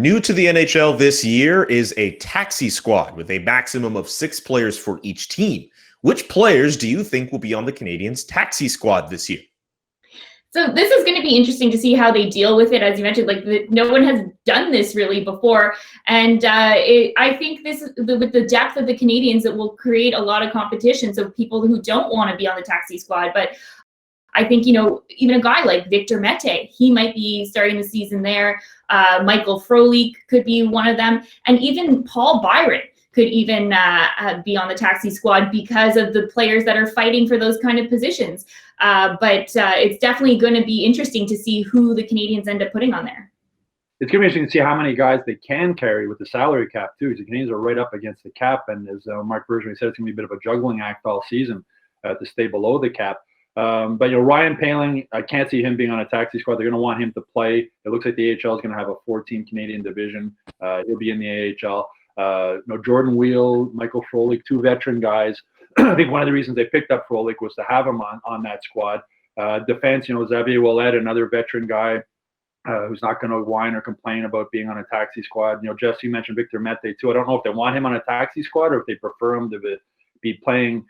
New to the NHL this year is a taxi squad with a maximum of 6 players for each team. Which players do you think will be on the Canadiens' taxi squad this year? So this is going to be interesting to see how they deal with it. As you mentioned, no one has done this really before. And I think with the depth of the Canadiens, it will create a lot of competition. So people who don't want to be on the taxi squad, but I think, even a guy like Victor Mete, he might be starting the season there. Michael Frolik could be one of them. And even Paul Byron could even be on the taxi squad because of the players that are fighting for those kind of positions. But it's definitely going to be interesting to see who the Canadiens end up putting on there. It's going to be interesting to see how many guys they can carry with the salary cap, too. The Canadiens are right up against the cap. And as Mark Bergevin said, it's going to be a bit of a juggling act all season to stay below the cap. But Ryan Poehling, I can't see him being on a taxi squad. They're going to want him to play. It looks like the AHL is going to have a 14 Canadian division. He'll be in the AHL. Jordan Wheel, Michael Frolik, 2 veteran guys. I think one of the reasons they picked up Frolik was to have him on that squad. Defense, Xavier Ouellet, another veteran guy who's not going to whine or complain about being on a taxi squad. Jess, you mentioned Victor Mete too. I don't know if they want him on a taxi squad or if they prefer him to be playing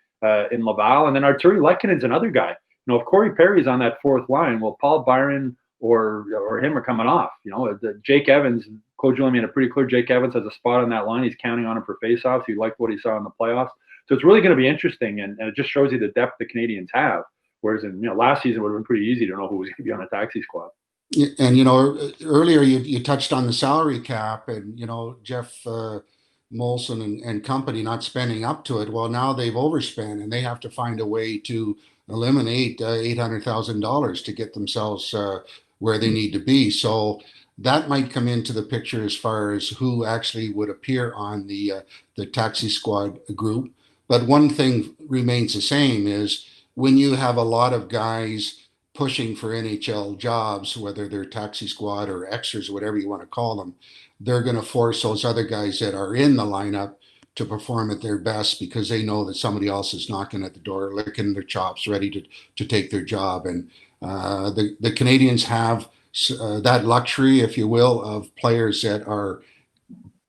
in Laval. And then Arturi Lekkonen's another guy. If Corey Perry's on that 4th line, well, Paul Byron or him are coming off. Jake Evans, Coach Julian made it pretty clear Jake Evans has a spot on that line. He's counting on him for faceoffs. He liked what he saw in the playoffs. So it's really going to be interesting, and it just shows you the depth the Canadiens have. Whereas in last season, it would have been pretty easy to know who was going to be on a taxi squad. And earlier you touched on the salary cap, and Jeff Molson and company not spending up to it. Well, now they've overspent, and they have to find a way to eliminate $800,000 to get themselves where they need to be. So that might come into the picture as far as who actually would appear on the taxi squad group. But one thing remains the same is when you have a lot of guys pushing for NHL jobs, whether they're taxi squad or extras, whatever you want to call them, they're going to force those other guys that are in the lineup to perform at their best because they know that somebody else is knocking at the door, licking their chops, ready to take their job. And the Canadiens have that luxury, if you will, of players that are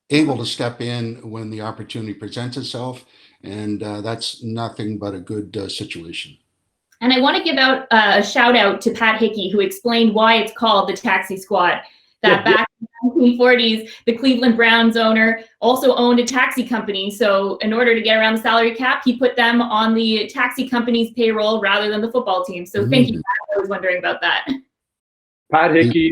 able to step in when the opportunity presents itself. And that's nothing but a good situation. And I want to give out a shout out to Pat Hickey, who explained why it's called the taxi squad. Back in the 1940s, the Cleveland Browns owner also owned a taxi company. So in order to get around the salary cap, he put them on the taxi company's payroll rather than the football team. So thank you, Pat. I was wondering about that. Pat Hickey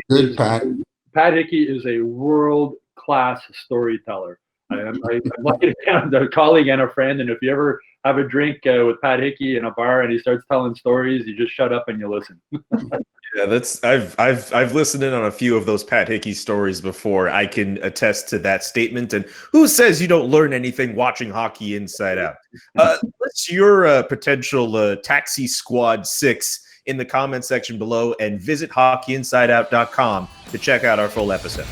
Pat Hickey is a world-class storyteller. I'm lucky to have a colleague and a friend, and if you ever have a drink with Pat Hickey in a bar and he starts telling stories, you just shut up and you listen. Yeah, I've listened in on a few of those Pat Hickey stories before. I can attest to that statement. And who says you don't learn anything watching hockey inside out? What's your potential taxi squad 6 in the comment section below, and visit hockeyinsideout.com to check out our full episode.